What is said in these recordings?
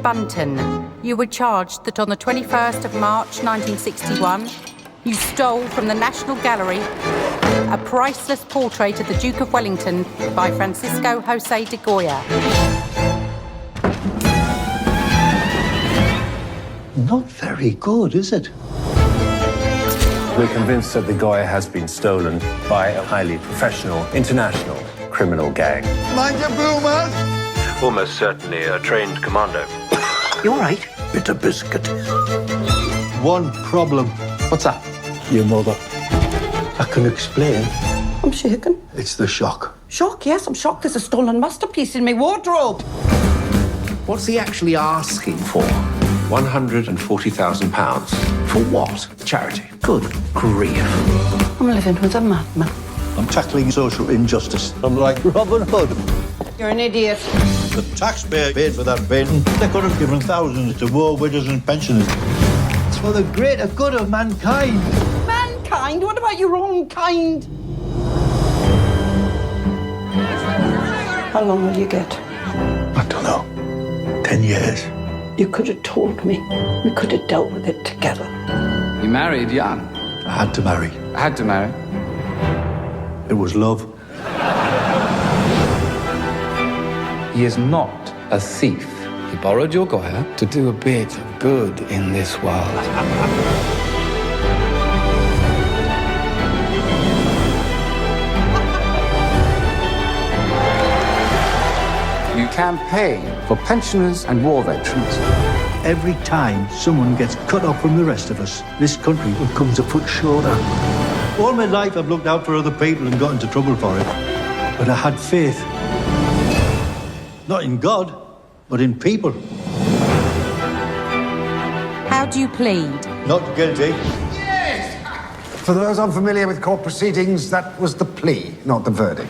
Bunton, you were charged that on the 21st of March 1961, you stole from the National Gallery a priceless portrait of the Duke of Wellington by Francisco José de Goya. Not very good, is it? We're convinced that the Goya has been stolen by a highly professional, international criminal gang. Mind your boomers! Almost certainly a trained commando. You all right? Bit of biscuit. One problem. What's that? Your mother. I can explain. I'm shaken. It's the shock. Shock, yes, I'm shocked. There's a stolen masterpiece in my wardrobe. What's he actually asking for? £140,000. For what? Charity. Good grief. I'm living with a madman. I'm tackling social injustice. I'm like Robin Hood. You're an idiot. The taxpayer paid for that painting. They could have given thousands to war widows and pensioners. It's for the greater good of mankind. Mankind? What about your own kind? How long will you get? I don't know. 10 years. You could have told me. We could have dealt with it together. You married young. I had to marry. I had to marry. It was love. He is not a thief. He borrowed your Goya to do a bit of good in this world. You campaign for pensioners and war veterans. Every time someone gets cut off from the rest of us, this country comes a foot shorter. All my life I've looked out for other people and got into trouble for it. But I had faith. Not in God, but in people. How do you plead? Not guilty. For those unfamiliar with court proceedings, that was the plea, not the verdict.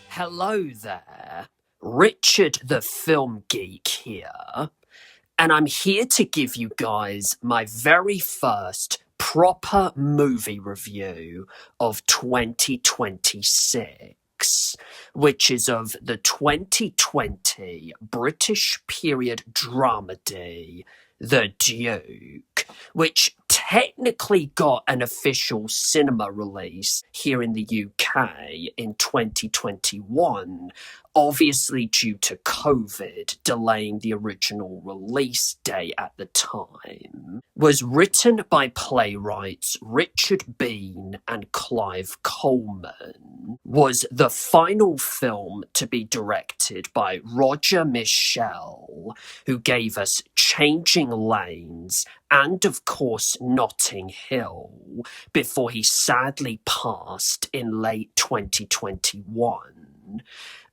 Hello there, Richard the Film Geek here, and I'm here to give you guys my very first proper movie review of 2026, which is of the 2020 British period dramedy, The Duke, which technically got an official cinema release here in the UK in 2021, obviously due to COVID delaying the original release date at the time, was written by playwrights Richard Bean and Clive Coleman, was the final film to be directed by Roger Michell, who gave us Changing Lanes and, of course, Notting Hill, before he sadly passed in late 2021,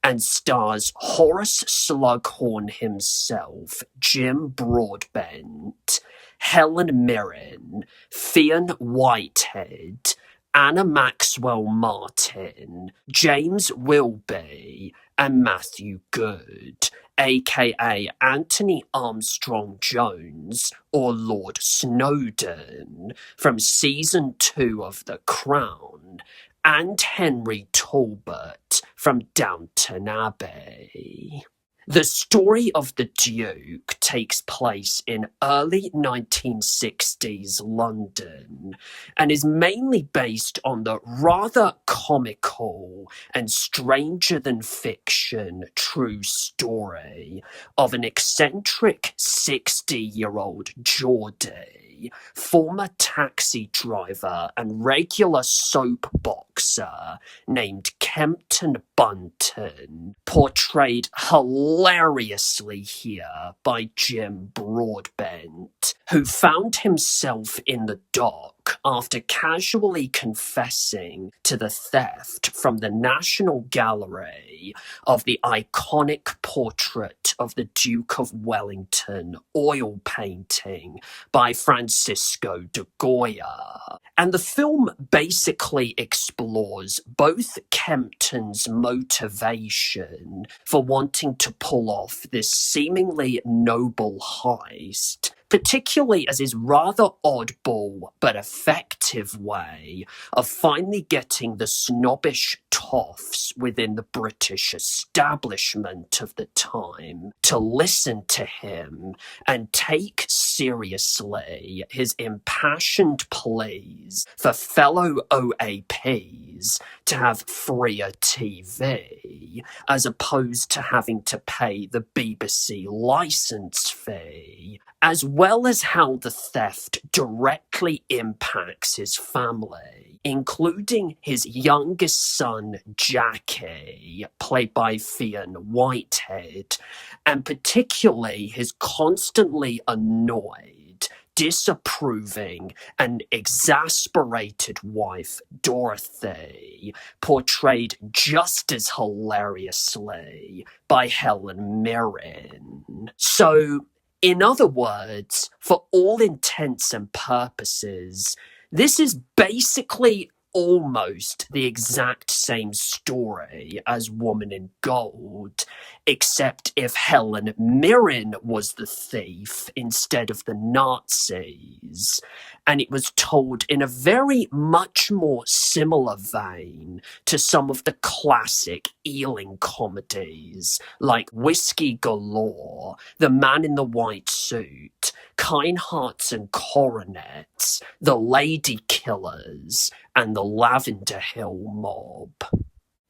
and stars Horace Slughorn himself, Jim Broadbent, Helen Mirren, Fionn Whitehead, Anna Maxwell Martin, James Wilby, and Matthew Good, aka Anthony Armstrong Jones, or Lord Snowdon, from season 2 of The Crown, and Henry Talbot from Downton Abbey. The story of the Duke takes place in early 1960s London and is mainly based on the rather comical and stranger-than-fiction true story of an eccentric 60-year-old Geordie, former taxi driver and regular soap boxer named Kempton Bunton, portrayed hilariously here by Jim Broadbent, who found himself in the dock after casually confessing to the theft from the National Gallery of the iconic portrait of the Duke of Wellington oil painting by Francisco de Goya. And the film basically explores both Kempton's motivation for wanting to pull off this seemingly noble heist particularly as his rather oddball but effective way of finally getting the snobbish toffs within the British establishment of the time to listen to him and take seriously his impassioned pleas for fellow OAPs to have freer TV, as opposed to having to pay the BBC licence fee, as well as how the theft directly impacts his family, including his youngest son, Jackie, played by Fionn Whitehead, and particularly his constantly annoyed, disapproving and exasperated wife, Dorothy, portrayed just as hilariously by Helen Mirren. So, in other words, for all intents and purposes, this is basically almost the exact same story as Woman in Gold, except if Helen Mirren was the thief instead of the Nazis, and it was told in a very much more similar vein to some of the classic Ealing comedies like Whiskey Galore, The Man in the White Suit, Kind Hearts and Coronets, The Lady Killers, and The Lavender Hill Mob.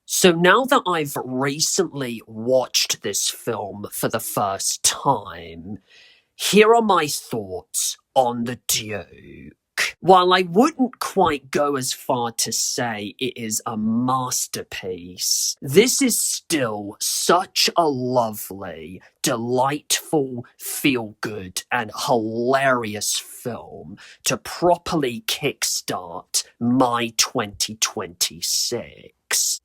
So now that I've recently watched this film for the first time, here are my thoughts on The Duke. While I wouldn't quite go as far to say it is a masterpiece, this is still such a lovely, delightful, feel-good, and hilarious film to properly kickstart my 2026.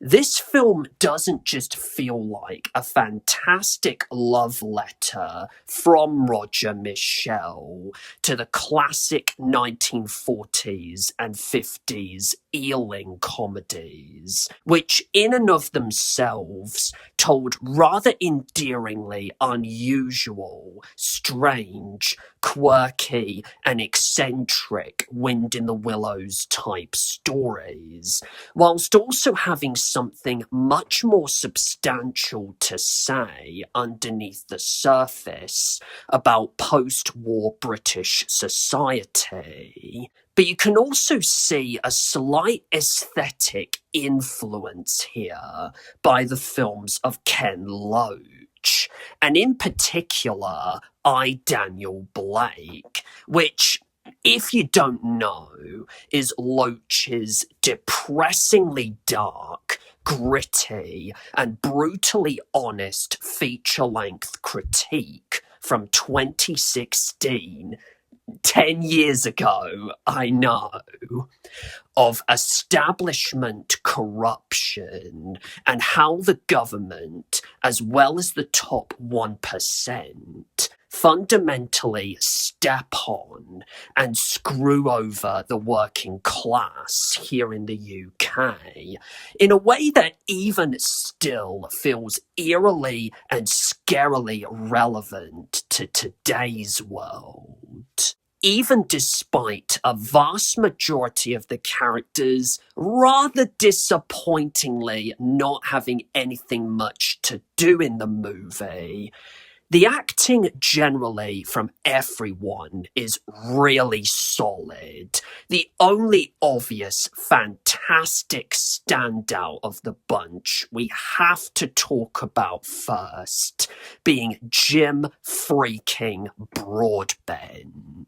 This film doesn't just feel like a fantastic love letter from Roger Michell to the classic 1940s and 50s Ealing comedies, which in and of themselves told rather endearingly unusual, strange, quirky, and eccentric Wind in the Willows type stories, whilst also having something much more substantial to say underneath the surface about post-war British society. But you can also see a slight aesthetic influence here by the films of Ken Loach, and in particular, I, Daniel Blake, which, if you don't know, is Loach's depressingly dark, gritty, and brutally honest feature-length critique from 2016, 10 years ago, I know, of establishment corruption and how the government, as well as the top 1%, fundamentally step on and screw over the working class here in the UK in a way that even still feels eerily and scarily relevant to today's world. Even despite a vast majority of the characters rather disappointingly not having anything much to do in the movie, the acting generally from everyone is really solid. The only obvious fantastic standout of the bunch we have to talk about first being Jim freaking Broadbent.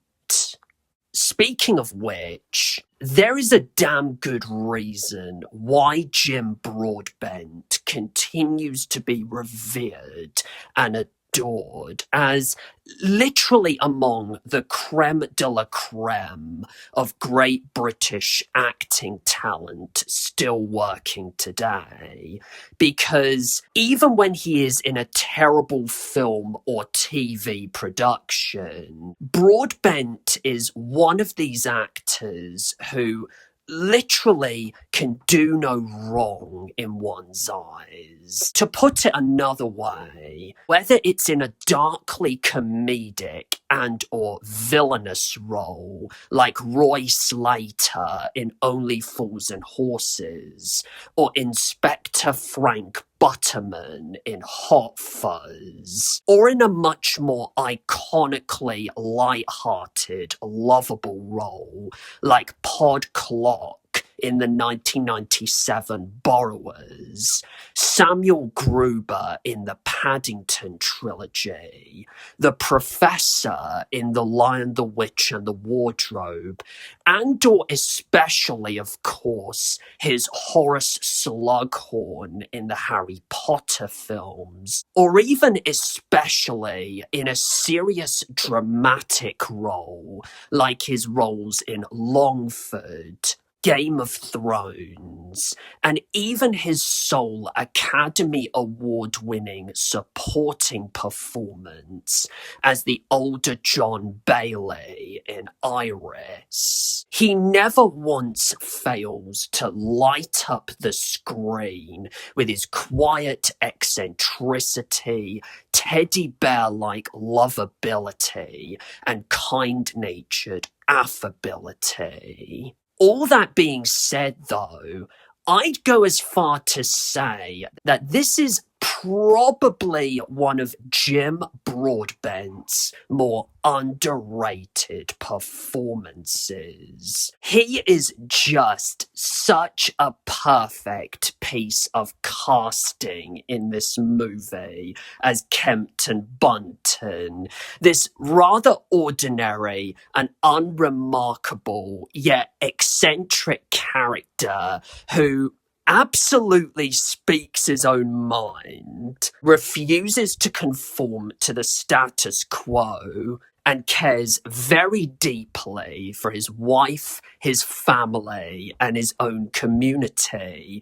Speaking of which, there is a damn good reason why Jim Broadbent continues to be revered and adored as literally among the creme de la creme of great British acting talent still working today. Because even when he is in a terrible film or TV production, Broadbent is one of these actors who literally can do no wrong in one's eyes. To put it another way, whether it's in a darkly comedic and or villainous role like Roy Slater in Only Fools and Horses, or Inspector Frank Butterman in Hot Fuzz, or in a much more iconically light-hearted, lovable role like Pod Clock in the 1997 Borrowers, Samuel Gruber in the Paddington trilogy, the Professor in The Lion, the Witch and the Wardrobe, and or especially, of course, his Horace Slughorn in the Harry Potter films, or even especially in a serious dramatic role like his roles in Longford, Game of Thrones, and even his sole Academy Award-winning supporting performance as the older John Bailey in Iris. He never once fails to light up the screen with his quiet eccentricity, teddy bear-like lovability, and kind-natured affability. All that being said, though, I'd go as far to say that this is probably one of Jim Broadbent's more underrated performances. He is just such a perfect piece of casting in this movie as Kempton Bunton, this rather ordinary and unremarkable yet eccentric character who absolutely speaks his own mind, refuses to conform to the status quo, and cares very deeply for his wife, his family, and his own community,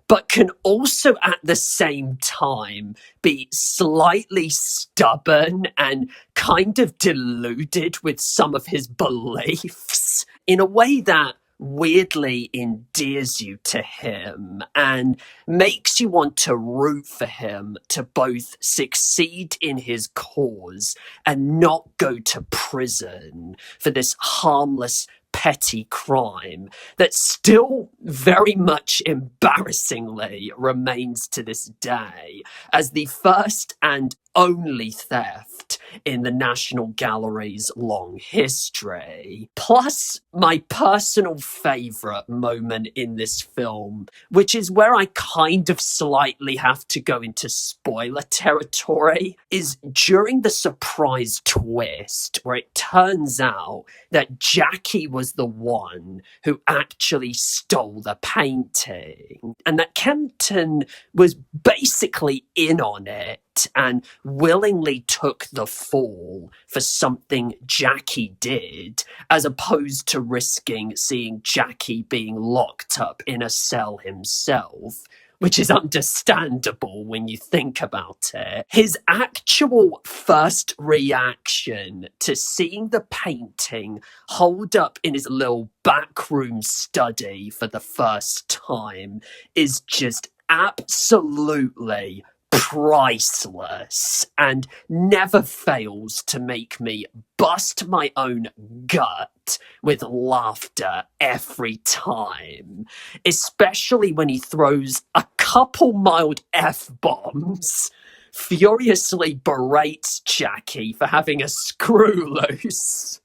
but can also at the same time be slightly stubborn and kind of deluded with some of his beliefs in a way that weirdly endears you to him and makes you want to root for him to both succeed in his cause and not go to prison for this harmless petty crime that still very much embarrassingly remains to this day as the first and only theft in the National Gallery's long history. Plus, my personal favourite moment in this film, which is where I kind of slightly have to go into spoiler territory, is during the surprise twist where it turns out that Jackie was the one who actually stole the painting and that Kempton was basically in on it and willingly took the fall for something Jackie did, as opposed to risking seeing Jackie being locked up in a cell himself, which is understandable when you think about it. His actual first reaction to seeing the painting hold up in his little backroom study for the first time is just absolutely priceless and never fails to make me bust my own gut with laughter every time, especially when he throws a couple mild F-bombs, furiously berates Jackie for having a screw loose,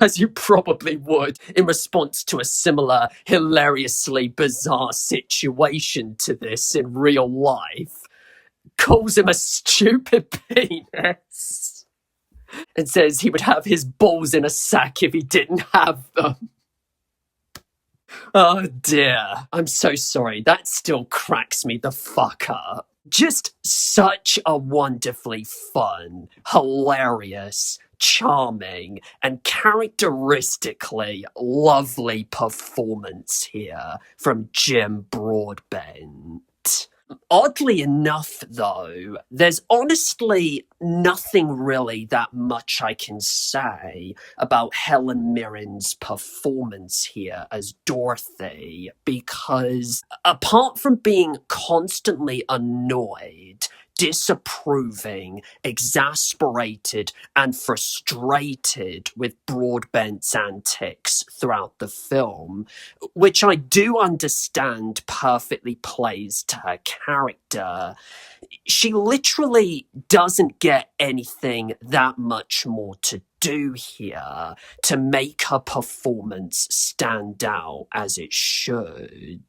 as you probably would in response to a similar hilariously bizarre situation to this in real life, calls him a stupid penis, and says he would have his balls in a sack if he didn't have them. Oh dear, I'm so sorry. That still cracks me the fuck up. Just such a wonderfully fun, hilarious, charming, and characteristically lovely performance here from Jim Broadbent. Oddly enough, though, there's honestly nothing really that much I can say about Helen Mirren's performance here as Dorothy, because apart from being constantly annoyed, disapproving, exasperated, and frustrated with Broadbent's antics throughout the film, which I do understand perfectly plays to her character, she literally doesn't get anything that much more to do here to make her performance stand out as it should.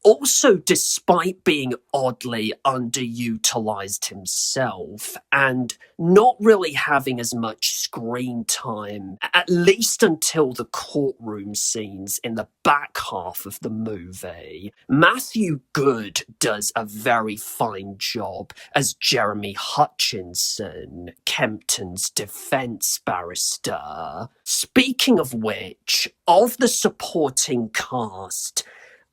Also, despite being oddly underutilized himself and not really having as much screen time, at least until the courtroom scenes in the back half of the movie, Matthew Good does a very fine job as Jeremy Hutchinson, Kempton's defense barrister. Speaking of which, of the supporting cast,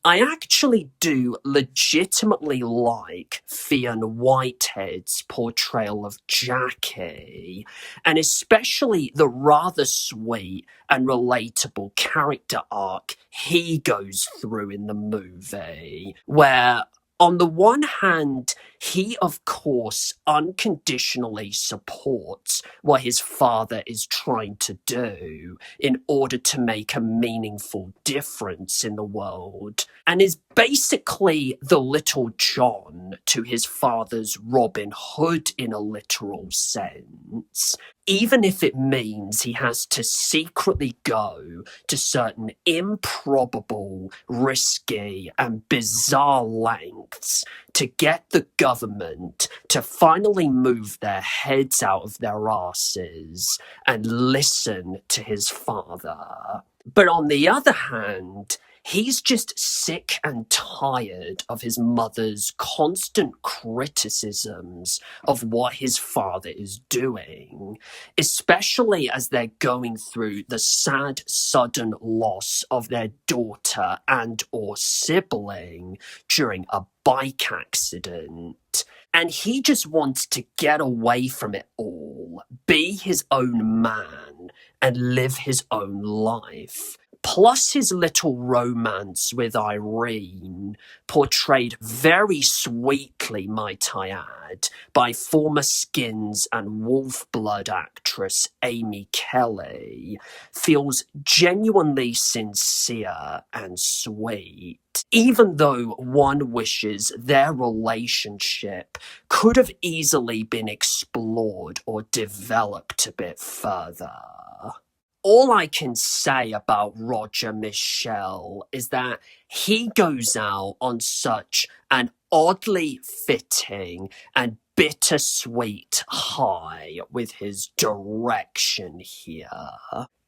I actually do legitimately like Fionn Whitehead's portrayal of Jackie, and especially the rather sweet and relatable character arc he goes through in the movie, where on the one hand, he, of course, unconditionally supports what his father is trying to do in order to make a meaningful difference in the world, and is basically the little John to his father's Robin Hood in a literal sense, even if it means he has to secretly go to certain improbable, risky, and bizarre lengths to get the government to finally move their heads out of their asses and listen to his father. But on the other hand, he's just sick and tired of his mother's constant criticisms of what his father is doing, especially as they're going through the sad, sudden loss of their daughter and or sibling during a bike accident. And he just wants to get away from it all, be his own man, and live his own life. Plus his little romance with Irene, portrayed very sweetly, might I add, by former Skins and Wolfblood actress Amy Kelly, feels genuinely sincere and sweet, even though one wishes their relationship could have easily been explored or developed a bit further. All I can say about Roger Michell is that he goes out on such an oddly fitting and bittersweet high with his direction here.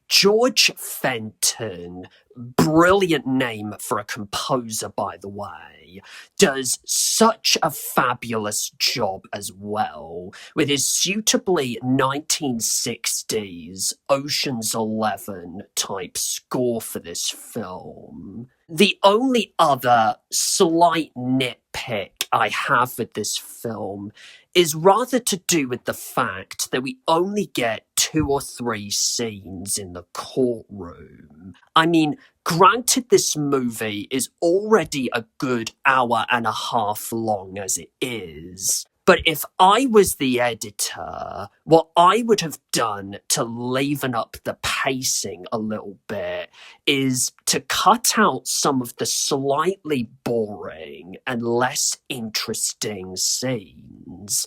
George Fenton, brilliant name for a composer, by the way, does such a fabulous job as well with his suitably 1960s Ocean's 11 type score for this film. The only other slight nitpick I have with this film is rather to do with the fact that we only get 2 or 3 scenes in the courtroom. I mean, granted, this movie is already a good hour and a half long as it is, but if I was the editor, what I would have done to leaven up the pacing a little bit is to cut out some of the slightly boring and less interesting scenes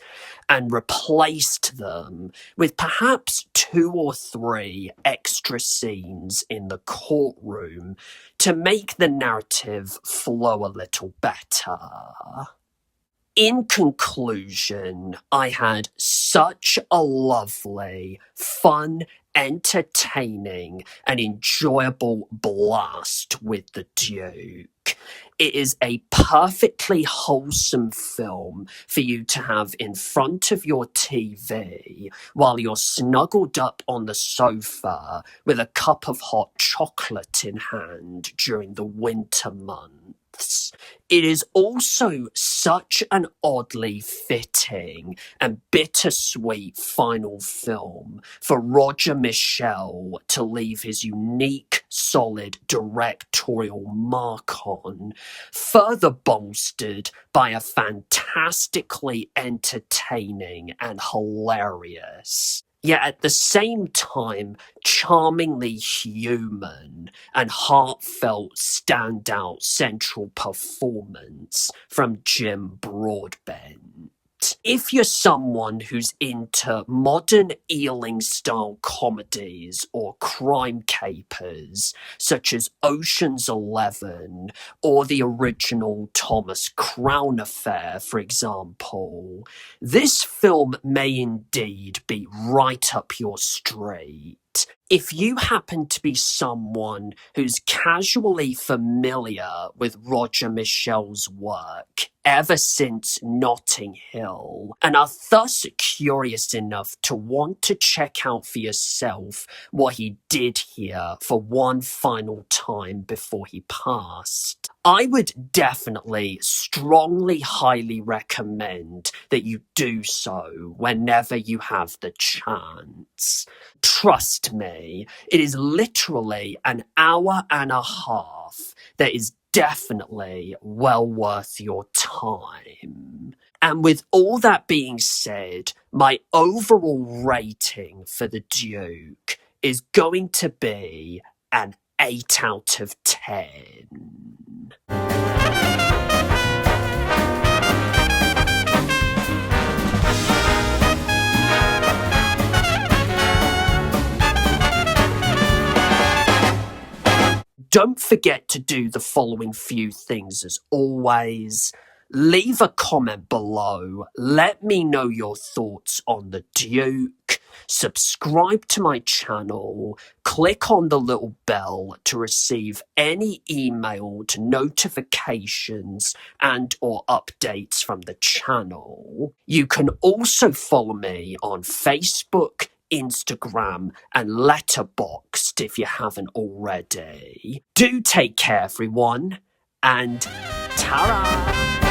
and replaced them with perhaps 2 or 3 extra scenes in the courtroom to make the narrative flow a little better. In conclusion, I had such a lovely, fun, entertaining, and enjoyable blast with The Duke. It is a perfectly wholesome film for you to have in front of your TV while you're snuggled up on the sofa with a cup of hot chocolate in hand during the winter months. it is also such an oddly fitting and bittersweet final film for Roger Michell to leave his unique, solid directorial mark on, further bolstered by a fantastically entertaining and hilarious, yet at the same time charmingly human and heartfelt standout central performance from Jim Broadbent. If you're someone who's into modern Ealing-style comedies or crime capers, such as Ocean's 11 or the original Thomas Crown Affair, for example, this film may indeed be right up your street. If you happen to be someone who's casually familiar with Roger Michell's work ever since Notting Hill, and are thus curious enough to want to check out for yourself what he did here for one final time before he passed, I would definitely, strongly, highly recommend that you do so whenever you have the chance. Trust me, it is literally an hour and a half that is definitely well worth your time. And with all that being said, my overall rating for The Duke is going to be an 8 out of 10. Don't forget to do the following few things as always. Leave a comment below. Let me know your thoughts on The Duke. Subscribe to my channel. Click on the little bell to receive any emailed notifications and or updates from the channel. You can also follow me on Facebook, Instagram and Letterboxd if you haven't already. Do take care, everyone, and ta-ra!